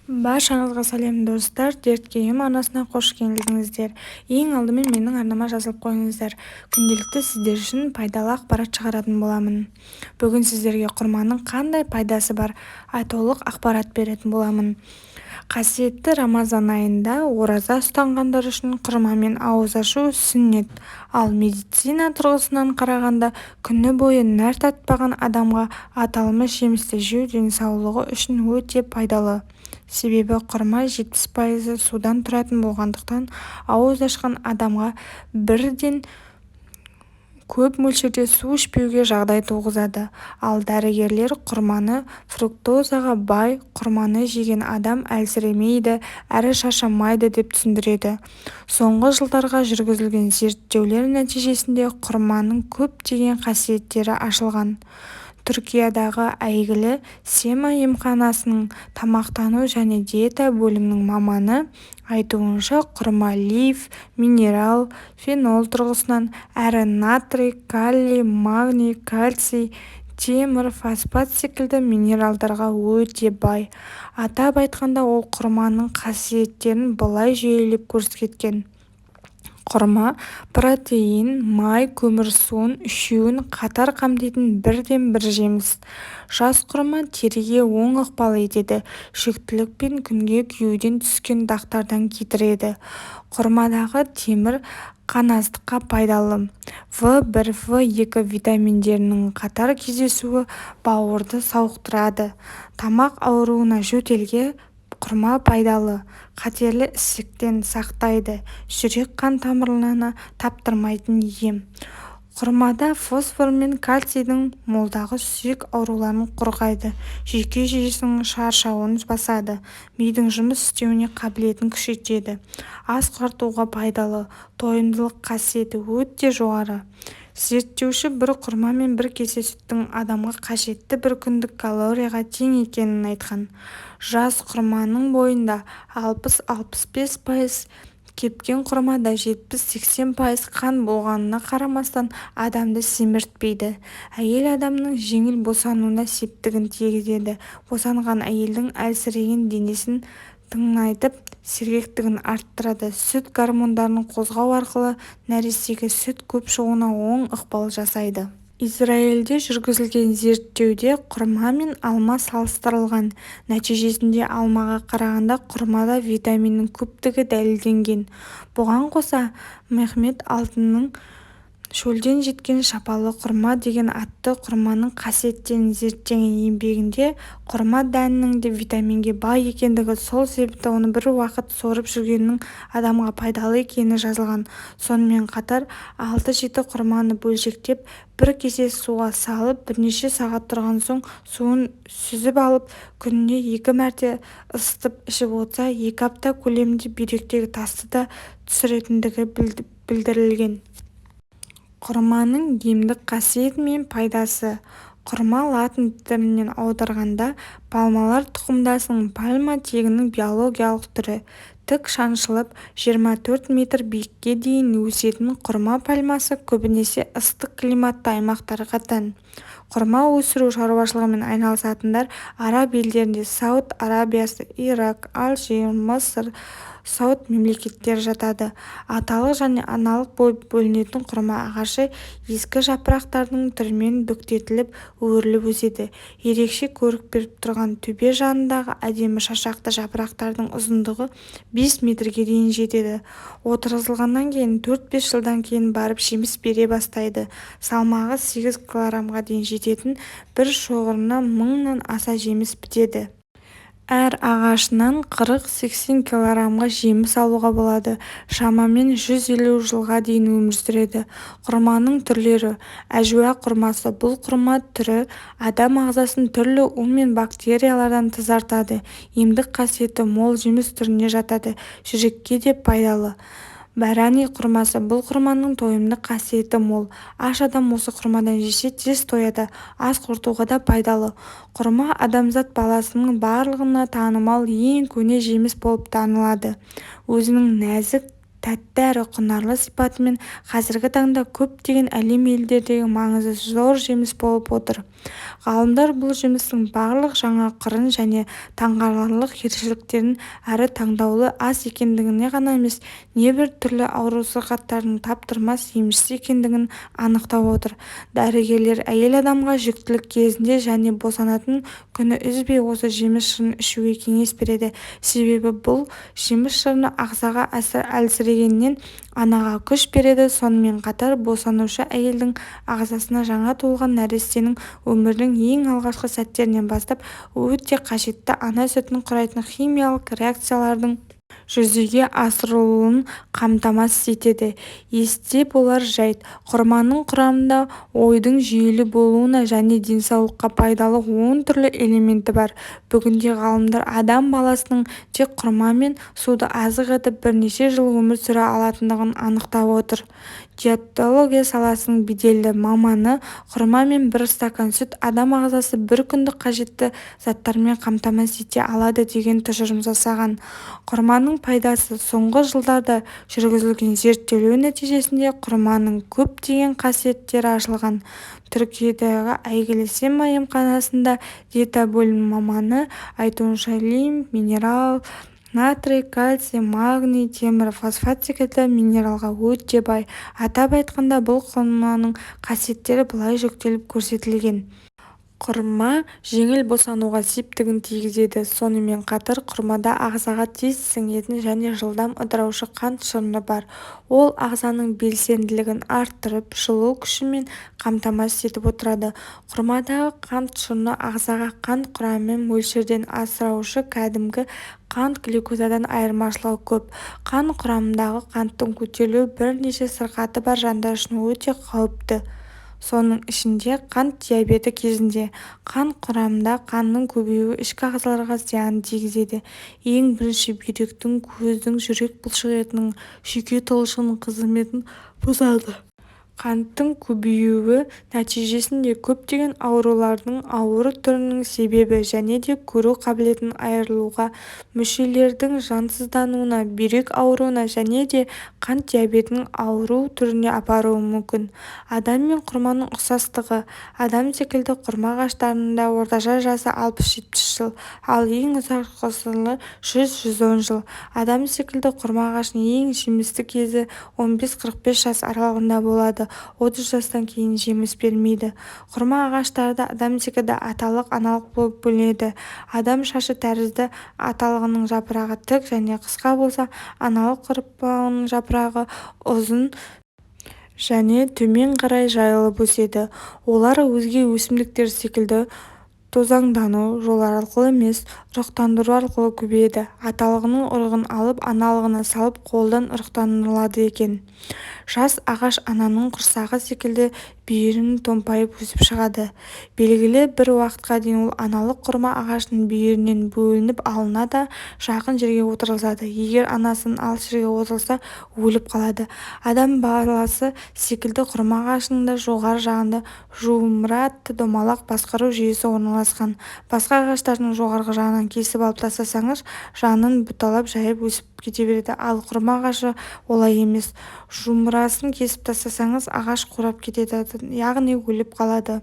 Баршаңызға сәлем достар, дертке ем арнасына қош келдіңіздер. Ең алдымен менің арнама жазылып қойыңыздар. Күнделікті сіздер үшін пайдалы ақпарат шығаратын боламын. Бүгін сіздерге құрманың қандай пайдасы бар, толық ақпарат беретін боламын. Қасиетті Рамазан айында ораза ұстанғандар үшін құрмамен ауыз ашу сүннет, ал медицина тұрғысынан қарағанда күні бойы нәр татпаған адамға аталмыш жемісті жеу денсаулығы үшін өте пайдалы. Себебі құрма 70% судан тұратын болғандықтан ауыз ашқан адамға бірден көп мөлшерде су ішпеуге жағдай туғызады. Ал дәрігерлер құрманы фруктозаға бай құрманы жеген адам әлсіремейді, әрі шаршамайды деп түсіндіреді. Соңғы жылдарға жүргізілген зерттеулер нәтижесінде құрманың көптеген қасиеттері ашылған. Түркиядағы әйгілі Сема емханасының тамақтану және диета бөлімінің маманы айтуынша, құрма лиф, минерал, фенол тұрғысынан әрі натрий, калий, магний, кальций, темір, фосфат секілді минералдарға өте бай. Атап айтқанда, ол құрманың қасиеттерін былай жүйелеп көрсеткен. Құрма протеин, май, көмірсуын үшеуін қатар қамтитын бірден-бір жеміс. Жас құрма теріге оң ықпал етеді, жүктілік пен күнге күйеуден түскен дақтардан кетіреді. Құрмадағы темір қанастыққа пайдалы. В1, В2 витаминдерінің қатар кездесуі бауырды сауықтырады. Тамақ ауруына жөтелге құрма пайдалы, қатерлі ісіктен сақтайды, жүрек қан тамырларына таптырмайтын ем. Құрмада фосфор мен кальцийдің молдығы сүйек ауруларын қорғайды, жүйке жүйесінің шаршауын басады, мидың жұмыс істеуіне қабілетін күшейтеді. Ас қартуға пайдалы, тойымдылық қасиеті өте жоғары. Зерттеуші бір құрма мен бір кесе сүттің адамға қажетті бір күндік калорияға тең екенін айтқан. Жас құрманың бойында 60-65%, кепкен құрмада 70-80% қан болғанына қарамастан адамды семіртпейді. Әйел адамның жеңіл босануына септігін тигізеді. Босанған әйелдің әлсіреген денесін тыңайтып, сергектігін арттырады. Сүт гормондарын қозғау арқылы нәрестеге сүт көп шығуына оң ықпал жасайды. Израильде жүргізілген зерттеуде құрма мен алма салыстырылған. Нәтижесінде алмаға қарағанда құрмада витаминнің көптігі дәлелденген. Бұған қоса Мехмет Алтынның «Шөлден жеткен шапалы құрма» деген атты құрманың қасиеттерін зерттеген еңбегінде құрма дәнінің де витаминге бай екендігі, сол себепті оны бір уақыт сорып жүргеннің адамға пайдалы екені жазылған. Сонымен қатар 6-7 құрманы бөлшектеп бір кесе суға салып, бірнеше сағат тұрған соң суын сүзіп алып, күніне 2 мәрте ысытып ішіп отырса, 2 апта көлемінде бүйректегі тасты да түсіретіндігі білдірілген. Құрманың емдік қасиеті мен пайдасы. Құрма латын тілінен аударғанда пальмалар тұқымдасының пальма тегінің биологиялық түрі. Тік шаншылып 24 метр биікке дейін өсетін құрма пальмасы көбінесе ыстық климатты аймақтарға тән. Құрма өсіру шаруашылығымен айналысатындар араб елдерінде Сауд Арабиясы, Ирак, Алжир, Мысыр, Сауд мемлекеттері жатады. Аталық және аналық болып бөлінетін құрма ағашы ескі жапырақтардың түрімен бүктетіліп, өріліп өседі. Ерекше көрік беріп тұрған төбе жанындағы әдемі шашақты жапырақтардың ұзындығы 5 метрге дейін жетеді. Отырғызылғаннан кейін 4-5 жылдан кейін барып жеміс бере бастайды. Салмағы 8 килограммға дейін жететін бір шоғырына 1000-нан аса жеміс бітеді. Әр ағашынан 40-80 килограммға жеміс алуға болады. Шамамен 150 жылға дейін өмір сүреді. Құрманың түрлері. Әжуа құрмасы. Бұл құрма түрі адам ағзасын түрлі у мен бактериялардан тазартады. Емдік қасиеті мол жеміс түріне жатады. Жүрекке де пайдалы. Бәрәни құрмасы. Бұл құрманың тойымдық қасиеті мол. Аш адам осы құрмадан жесе тез тояды. Ас қорытуға да пайдалы. Құрма адамзат баласының барлығына танымал ең көне жеміс болып танылады. Өзінің нәзік тәтті әрі құнарлы сипатымен қазіргі таңда көптеген әлем елдеріндегі маңызы зор жеміс болып отыр. Ғалымдар бұл жемістің барлық жаңа қырын және таңғаларлық ерекшеліктерін әрі таңдаулы ас екендігіне ғана емес, небір түрлі ауру-сырқаттардың таптырмас емшісі екендігін анықтап отыр. Дәрігерлер әйел адамға жүктілік кезінде және босанатын күні үзбей осы жеміс шырын ішуге кеңес береді. Себебі бұл жеміс шырыны ағзаға әлсірегеннен анаға күш береді. Сонымен қатар босанушы әйелдің ағзасына жаңа туылған нәрестенің өмірінің ең алғашқы сәттерінен бастап өте қажетті ана сүтін құрайтын химиялық реакциялардың жүзеге асырылуын қамтамасыз етеді. Есте болар жайт, құрманың құрамында ойдың жүйелі болуына және денсаулыққа пайдалы 10 түрлі элементі бар. Бүгінде ғалымдар адам баласының тек құрма мен суды азық етіп бірнеше жыл өмір сүре алатындығын анықтап отыр. Диетология саласының беделді маманы құрма мен бір стакан сүт адам ағзасы бір күндік қажетті заттармен қамтамасыз ете алады деген тұжырым жасаған. Құрманың пайдасы: соңғы жылдарда жүргізілген зерттеулер нәтижесінде құрманың көптеген қасиеттері ашылған. Түркиядағы әйгілі Сема емханасында диета бөлім маманы айтуынша лим, минерал, натрий, кальций, магний, темір, фосфат секілді минералға өте бай. Атап айтқанда, бұл құрманың қасиеттері былай жіктеліп көрсетілген. Құрма жеңіл босануға септігін тигізеді. Сонымен қатар құрмада ағзаға тез сіңетін және жылдам ыдыраушы қант шырыны бар. Ол ағзаның белсенділігін арттырып, жылу күшімен қамтамасыз етіп отырады. Құрмадағы қант шырыны ағзаға қант құрамын мөлшерден асырушы. Кәдімгі қант глюкозадан айырмашылығы көп. қан құрамындағы қанттың көтерілуі бірнеше сырқаты бар жандар үшін өте қауіпті. Соның ішінде қант диабеті кезінде қан құрамында қанның көбеюі ішкі ағзаларға зиянын тигізеді. Ең бірінші бүйректің, көздің, жүрек бұлшықетінің, жүйке талшығының қызметін бұзады. Қанттың көбеюі нәтижесінде көптеген аурулардың ауыр түрінің себебі және де көру қабілетінің айырылуға, мүшелердің жансыздануына, бүйрек ауруына және де қант диабетінің ауру түріне апаруы мүмкін. Адам мен құрманың ұқсастығы: адам секілді құрма ағаштарының да орташа жасы 60-70 жыл, ал ең ұзақ ғұмырлы 100-110 жыл. Адам секілді құрма ағашының ең жемісті кезі 15-45 жас аралығында болады. 30 жастан кейін жеміс бермейді. Құрма ағаштары да адам секілді аталық-аналық болып бөлінеді. Адам шашы тәрізді аталығының жапырағы тік және қысқа болса, аналық құрманың жапырағы ұзын және төмен қарай жайылып өседі. Олар өзге өсімдіктер секілді тозаңдану жолы арқылы емес, ұрықтандыру арқылы көбейеді. Аталығының ұрығын алып, аналығына салып, қолдан ұрықтандырылады екен. Жас ағаш ананың құрсағы секілді бүйірін томпайып өсіп шығады. Белгілі бір уақытқа дейін ол аналық құрма ағашының бүйірінен бөлініп алына да жақын жерге отырғызады. Егер анасының алыс жерге отырғызса, өліп қалады. Адам баласы секілді құрма ағашының да жоғары жағында жуымыра атты домалақ басқару жүйесі орналасқан. Басқа ағаштардың жоғарғы жағынан кесіп алып тастасаңыз, жанын бұталап жайып өсіп кете береді. Ал құрма ағашы олай емес. Жұмырасын кесіп тастасаңыз, ағаш қурап кетеді, яғни өліп қалады.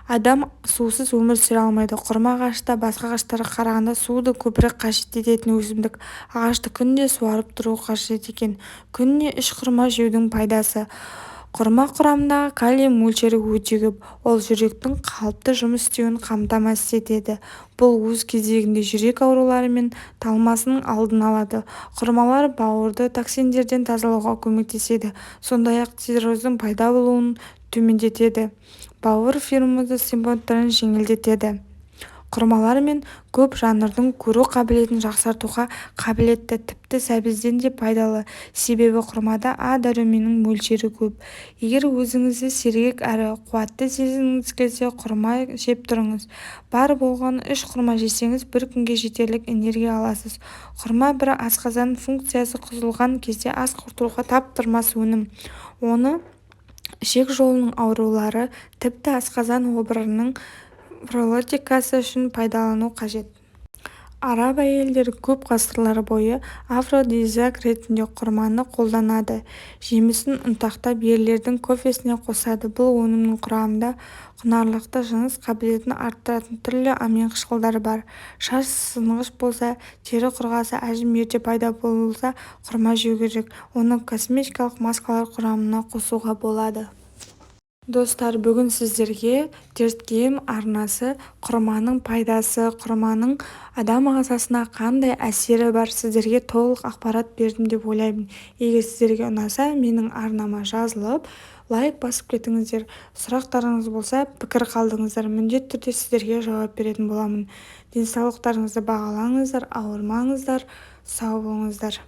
Адам сусыз өмір сүре алмайды. Құрма ағашта басқа ағаштарға қарағанда суды көбірек қажет ететін өсімдік. Ағашты күнде суарып тұру қажет екен. Күніне 3 құрма жеудің пайдасы: құрма құрамындағы калий мөлшері өте көп. Ол жүректің қалыпты жұмыс істеуін қамтамасыз етеді. Бұл өз кезегінде жүрек аурулары мен талмасының алдын алады. Құрмалар бауырды токсиндерден тазалауға көмектеседі. Сондай-ақ цирроздің пайда болуын төмендетеді. Бауыр фибромы симптомдарын жеңілдетеді. Құрмалар мен көп жанрдың көру қабілетін жақсартуға қабілетті, тіпті сәбізден де пайдалы. Себебі құрмада А дәруменінің мөлшері көп. Егер өзіңізді сергек әрі қуатты сезінгіңіз келсе, құрма жеп тұрыңыз. Бар болған 3 құрма жесеңіз, бір күнге жетерлік энергия аласыз. Құрма бір асқазан функциясы бұзылған кезде ас қорытуға таптырмас өнім. Оны ішек жолының аурулары, тіпті асқазан обырының профилактикасы үшін пайдалану қажет. араб әйелдері көп ғасырлар бойы афродизиак ретінде құрманы қолданады. Жемісін ұнтақтап ерлердің кофесіне қосады. Бұл өнімнің құрамында құнарлықты, жыныс қабілетін арттыратын түрлі амин бар. Шаш сынғыш болса, тері құрғаса, әжім ерте пайда болса құрма жеу керек. Оны косметикалық маскалар құрамына қосуға болады. Достар, бүгін сіздерге Дерткем арнасы құрманың пайдасы, құрманың адам ағзасына қандай әсері бар сіздерге толық ақпарат бердім деп ойлаймын. Егер сіздерге ұнаса, менің арнама жазылып, лайк басып кетіңіздер. Сұрақтарыңыз болса, пікір қалдыңыздар. Міндетті түрде сіздерге жауап беретін боламын. Денсаулықтарыңызды бағалаңыздар, ауырмаңыздар, сау болыңыздар.